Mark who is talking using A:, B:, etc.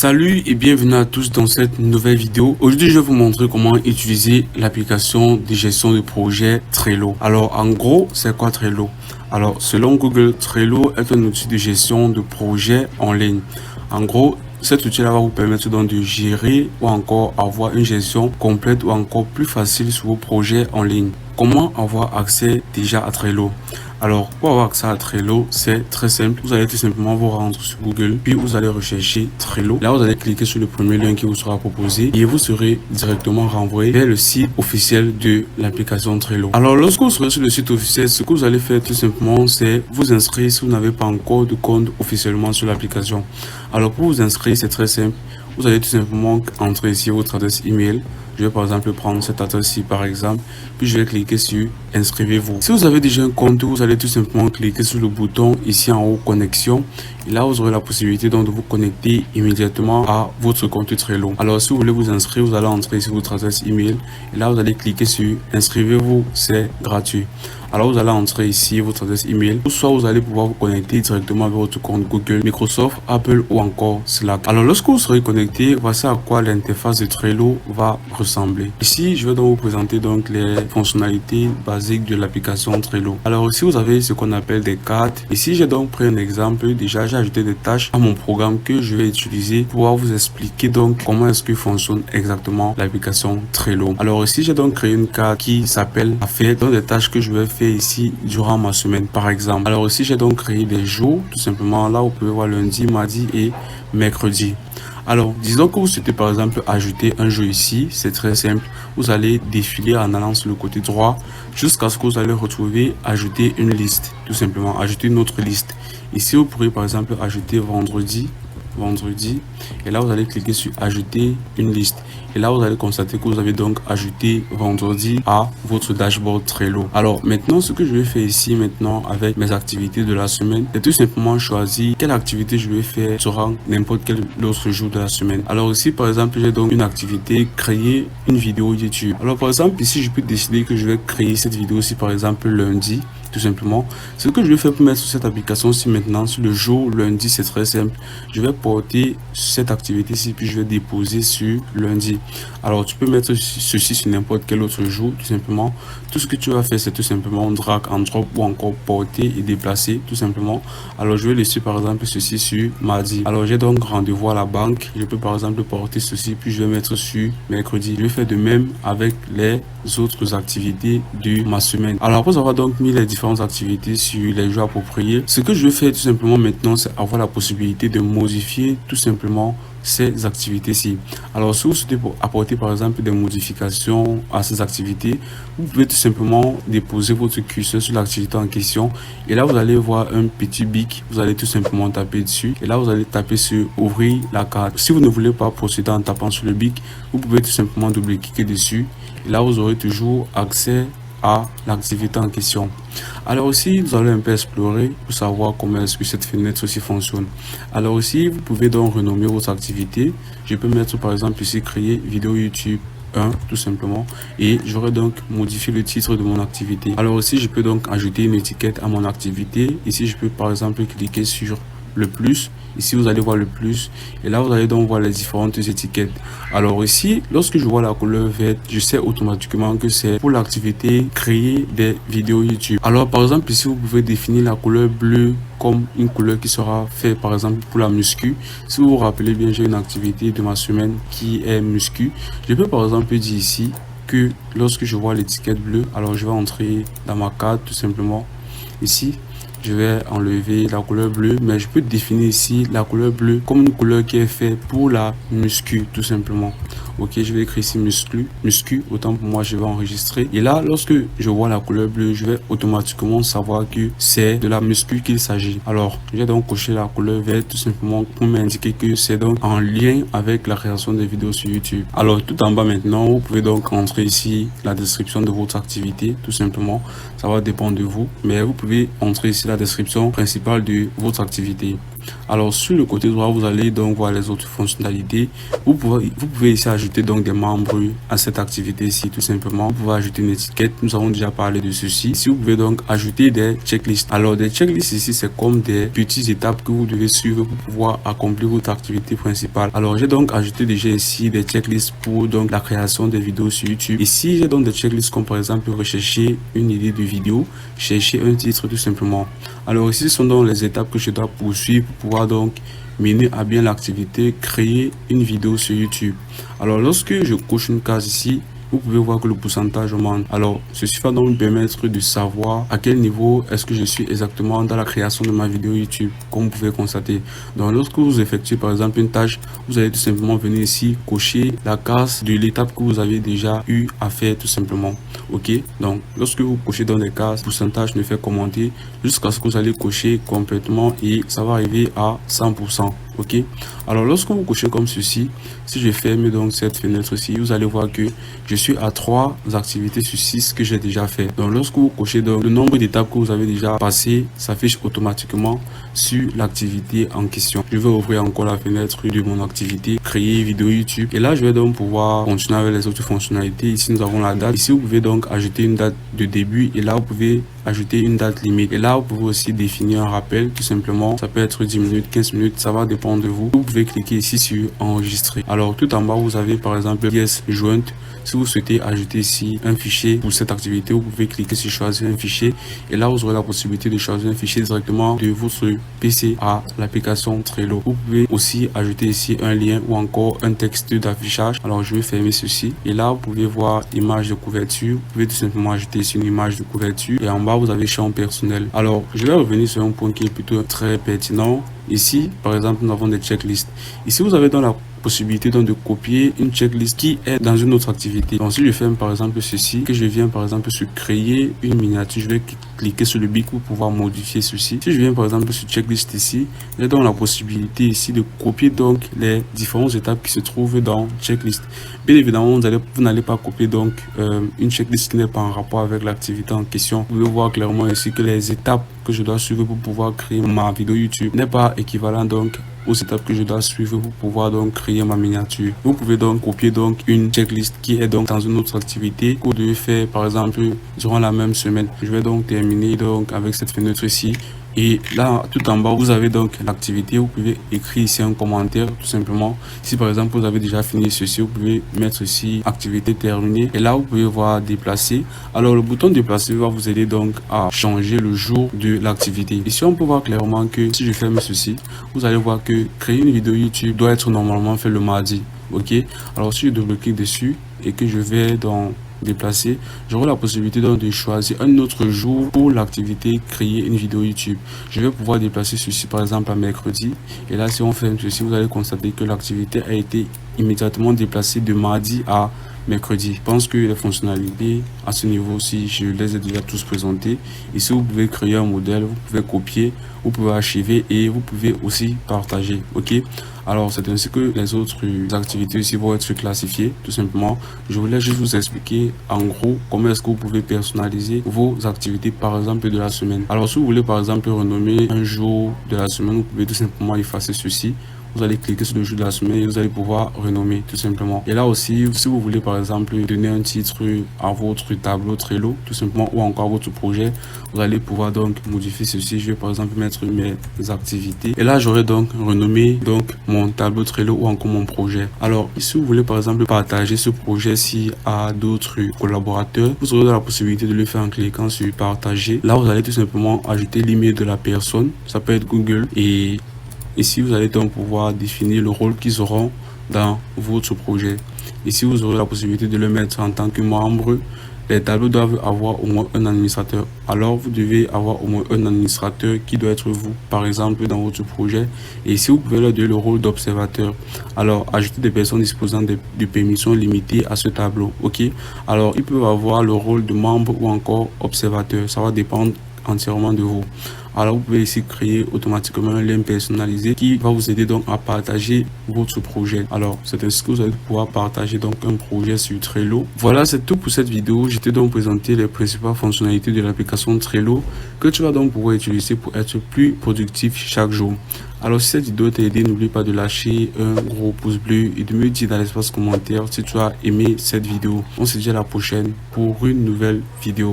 A: Salut et bienvenue à tous dans cette nouvelle vidéo. Aujourd'hui, je vais vous montrer comment utiliser l'application de gestion de projet Trello. Alors, en gros, c'est quoi Trello? Alors, selon Google, Trello est un outil de gestion de projet en ligne. En gros, cet outil-là va vous permettre donc de gérer ou encore avoir une gestion complète ou encore plus facile sur vos projets en ligne. Comment avoir accès déjà à Trello? Alors, pour avoir accès à Trello, c'est très simple. Vous allez tout simplement vous rendre sur Google, puis vous allez rechercher Trello. Là, vous allez cliquer sur le premier lien qui vous sera proposé et vous serez directement renvoyé vers le site officiel de l'application Trello. Alors, lorsque vous serez sur le site officiel, ce que vous allez faire tout simplement, c'est vous inscrire si vous n'avez pas encore de compte officiellement sur l'application. Alors, pour vous inscrire, c'est très simple. Vous allez tout simplement entrer ici votre adresse email. Je vais par exemple prendre cette adresse-ci par exemple, puis je vais cliquer sur inscrivez-vous. Si vous avez déjà un compte, vous allez tout simplement cliquer sur le bouton ici en haut connexion. Et là, vous aurez la possibilité donc de vous connecter immédiatement à votre compte Trello. Alors, si vous voulez vous inscrire, vous allez entrer sur votre adresse email. Et là, vous allez cliquer sur inscrivez-vous, c'est gratuit. Alors, vous allez entrer ici votre adresse email. Ou soit vous allez pouvoir vous connecter directement avec votre compte Google, Microsoft, Apple ou encore Slack. Alors, lorsque vous serez connecté, voici à quoi l'interface de Trello va ressembler. Ici, je vais donc vous présenter donc les fonctionnalités basiques de l'application Trello. Alors, ici, vous avez ce qu'on appelle des cartes. Ici, j'ai donc pris un exemple. Déjà, j'ai ajouté des tâches à mon programme que je vais utiliser pour pouvoir vous expliquer donc comment est-ce que fonctionne exactement l'application Trello. Alors, ici, j'ai donc créé une carte qui s'appelle à faire dans des tâches que je vais faire ici durant ma semaine par exemple. Alors ici j'ai donc créé des jours tout simplement. Là vous pouvez voir lundi, mardi et mercredi. Alors disons que vous souhaitez par exemple ajouter un jour ici, c'est très simple. Vous allez défiler en allant sur le côté droit jusqu'à ce que vous allez retrouver ajouter une liste, tout simplement ajouter une autre liste. Ici vous pourrez par exemple ajouter vendredi et là vous allez cliquer sur ajouter une liste et là vous allez constater que vous avez donc ajouté vendredi à votre dashboard Trello. Alors maintenant ce que je vais faire ici maintenant avec mes activités de la semaine, c'est tout simplement choisir quelle activité je vais faire durant n'importe quel autre jour de la semaine. Alors ici par exemple j'ai donc une activité, créer une vidéo YouTube. Alors par exemple ici je peux décider que je vais créer cette vidéo aussi par exemple lundi. Tout simplement, ce que je vais faire pour mettre sur cette application-ci maintenant, sur le jour lundi, c'est très simple. Je vais porter cette activité-ci, puis je vais déposer sur lundi. Alors, tu peux mettre ceci sur n'importe quel autre jour, tout simplement. Tout ce que tu vas faire, c'est tout simplement drag and drop ou encore porter et déplacer, tout simplement. Alors, je vais laisser par exemple ceci sur mardi. Alors, j'ai donc rendez-vous à la banque. Je peux par exemple porter ceci, puis je vais mettre sur mercredi. Je vais faire de même avec les autres activités de ma semaine. Alors, après avoir donc mis les différentes activités sur les jours appropriés, ce que je vais faire tout simplement maintenant, c'est avoir la possibilité de modifier tout simplement ces activités-ci. Alors, si vous souhaitez apporter par exemple des modifications à ces activités, vous pouvez tout simplement déposer votre curseur sur l'activité en question et là vous allez voir un petit bic, vous allez tout simplement taper dessus et là vous allez taper sur ouvrir la carte. Si vous ne voulez pas procéder en tapant sur le bic, vous pouvez tout simplement double-cliquer dessus et là vous aurez toujours accès à l'activité en question. Alors aussi, nous allons un peu explorer pour savoir comment est-ce que cette fenêtre aussi fonctionne. Alors aussi, vous pouvez donc renommer votre activité. Je peux mettre par exemple ici créer vidéo YouTube 1 tout simplement et j'aurai donc modifié le titre de mon activité. Alors aussi, je peux donc ajouter une étiquette à mon activité. Ici, je peux par exemple cliquer sur le plus. Ici vous allez voir le plus et là vous allez donc voir les différentes étiquettes. Alors ici, lorsque je vois la couleur verte, je sais automatiquement que c'est pour l'activité créer des vidéos YouTube. Alors par exemple ici vous pouvez définir la couleur bleue comme une couleur qui sera faite par exemple pour la muscu. Si vous vous rappelez bien, j'ai une activité de ma semaine qui est muscu. Je peux par exemple dire ici que lorsque je vois l'étiquette bleue, alors je vais entrer dans ma carte tout simplement ici. Je vais enlever la couleur bleue, mais je peux définir ici la couleur bleue comme une couleur qui est faite pour la muscu tout simplement. Ok, je vais écrire ici muscu, autant pour moi je vais enregistrer et là lorsque je vois la couleur bleue, je vais automatiquement savoir que c'est de la muscu qu'il s'agit. Alors je vais donc cocher la couleur verte tout simplement pour m'indiquer que c'est donc en lien avec la création des vidéos sur YouTube. Alors tout en bas maintenant, vous pouvez donc entrer ici la description de votre activité tout simplement. Ça va dépendre de vous, mais vous pouvez entrer ici la description principale de votre activité. Alors sur le côté droit, vous allez donc voir les autres fonctionnalités. Vous pouvez ici ajouter donc des membres à cette activité ici tout simplement. Vous pouvez ajouter une étiquette, nous avons déjà parlé de ceci. Ici vous pouvez donc ajouter des checklists. Alors des checklists ici, c'est comme des petites étapes que vous devez suivre pour pouvoir accomplir votre activité principale. Alors j'ai donc ajouté déjà ici des checklists pour donc la création des vidéos sur YouTube. Ici j'ai donc des checklists comme par exemple rechercher une idée de vidéo, chercher un titre tout simplement. Alors ici ce sont donc les étapes que je dois poursuivre pour pouvoir donc mener à bien l'activité, créer une vidéo sur YouTube. Alors lorsque je coche une case ici, vous pouvez voir que le pourcentage augmente. Alors, ceci va donc me permettre de savoir à quel niveau est-ce que je suis exactement dans la création de ma vidéo YouTube, comme vous pouvez constater. Donc, lorsque vous effectuez par exemple une tâche, vous allez tout simplement venir ici, cocher la case de l'étape que vous avez déjà eu à faire tout simplement. Ok, donc lorsque vous cochez dans les cases, le pourcentage ne fait qu'augmenter jusqu'à ce que vous allez cocher complètement et ça va arriver à 100%. Ok, alors lorsque vous cochez comme ceci, si je ferme donc cette fenêtre ci, vous allez voir que je suis à 3 activités sur 6 que j'ai déjà fait. Donc lorsque vous cochez donc le nombre d'étapes que vous avez déjà passé s'affiche automatiquement sur l'activité en question. Je vais ouvrir encore la fenêtre de mon activité, créer vidéo YouTube, et là je vais donc pouvoir continuer avec les autres fonctionnalités. Ici nous avons la date. Ici vous pouvez donc ajouter une date de début et là vous pouvez ajouter une date limite, et là vous pouvez aussi définir un rappel tout simplement. Ça peut être 10 minutes, 15 minutes, ça va dépendre de vous. Vous pouvez cliquer ici sur enregistrer. Alors tout en bas vous avez par exemple pièce jointe. Si vous souhaitez ajouter ici un fichier pour cette activité, vous pouvez cliquer sur choisir un fichier et là vous aurez la possibilité de choisir un fichier directement de votre PC à l'application Trello. Vous pouvez aussi ajouter ici un lien ou encore un texte d'affichage. Alors je vais fermer ceci et là vous pouvez voir image de couverture. Vous pouvez tout simplement ajouter ici une image de couverture et en bas vous avez champ personnel. Alors je vais revenir sur un point qui est plutôt très pertinent. Ici par exemple nous avons des checklists. Ici vous avez dans la possibilité donc de copier une checklist qui est dans une autre activité. Donc si je fais par exemple ceci, que je viens par exemple sur créer une miniature, je vais cliquer sur le bic pour pouvoir modifier ceci. Si je viens par exemple sur checklist ici, j'ai donc la possibilité ici de copier donc les différentes étapes qui se trouvent dans checklist. Bien évidemment vous n'allez pas copier donc une checklist qui n'est pas en rapport avec l'activité en question. Vous pouvez voir clairement ici que les étapes que je dois suivre pour pouvoir créer ma vidéo YouTube n'est pas équivalent donc aux étapes que je dois suivre pour pouvoir donc créer ma miniature. Vous pouvez donc copier donc une checklist qui est donc dans une autre activité que vous devez faire par exemple durant la même semaine. Je vais donc terminer donc avec cette fenêtre ici. Et là, tout en bas, vous avez donc l'activité. Vous pouvez écrire ici un commentaire, tout simplement. Si par exemple, vous avez déjà fini ceci, vous pouvez mettre ici activité terminée. Et là, vous pouvez voir déplacer. Alors, le bouton déplacer va vous aider donc à changer le jour de l'activité. Ici, on peut voir clairement que si je ferme ceci, vous allez voir que créer une vidéo YouTube doit être normalement fait le mardi. Ok. Alors, si je double-clique dessus et que je vais dans déplacer, j'aurai la possibilité donc de choisir un autre jour pour l'activité créer une vidéo YouTube. Je vais pouvoir déplacer ceci par exemple à mercredi, et là si on fait ceci, vous allez constater que l'activité a été immédiatement déplacée de mardi à mercredi. Je pense que les fonctionnalités à ce niveau aussi, je les ai déjà tous présentés. Ici vous pouvez créer un modèle, vous pouvez copier, vous pouvez archiver et vous pouvez aussi partager. Ok, alors c'est ainsi que les autres activités ici vont être classifiées tout simplement. Je voulais juste vous expliquer en gros comment est-ce que vous pouvez personnaliser vos activités par exemple de la semaine. Alors si vous voulez par exemple renommer un jour de la semaine, vous pouvez tout simplement effacer ceci. Vous allez cliquer sur le jour de la semaine et vous allez pouvoir renommer tout simplement. Et là aussi, si vous voulez par exemple donner un titre à votre tableau Trello tout simplement, ou encore votre projet, vous allez pouvoir donc modifier ceci. Je vais par exemple mettre mes activités et là j'aurai donc renommé donc mon tableau Trello ou encore mon projet. Alors si vous voulez par exemple partager ce projet-ci à d'autres collaborateurs, vous aurez la possibilité de le faire en cliquant sur partager. Là vous allez tout simplement ajouter l'email de la personne, ça peut être Google, et ici, vous allez donc pouvoir définir le rôle qu'ils auront dans votre projet. Ici, vous aurez la possibilité de le mettre en tant que membre. Les tableaux doivent avoir au moins un administrateur. Alors, vous devez avoir au moins un administrateur qui doit être vous, par exemple, dans votre projet. Et ici, vous pouvez leur donner le rôle d'observateur. Alors, ajouter des personnes disposant de permissions limitées à ce tableau. Ok. Alors, ils peuvent avoir le rôle de membre ou encore observateur. Ça va dépendre entièrement de vous. Alors vous pouvez ici créer automatiquement un lien personnalisé qui va vous aider donc à partager votre projet. Alors c'est ainsi que vous allez pouvoir partager donc un projet sur Trello. Voilà, c'est tout pour cette vidéo. Je t'ai donc présenté les principales fonctionnalités de l'application Trello que tu vas donc pouvoir utiliser pour être plus productif chaque jour. Alors si cette vidéo t'a aidé, n'oublie pas de lâcher un gros pouce bleu et de me dire dans l'espace commentaire si tu as aimé cette vidéo. On se dit à la prochaine pour une nouvelle vidéo.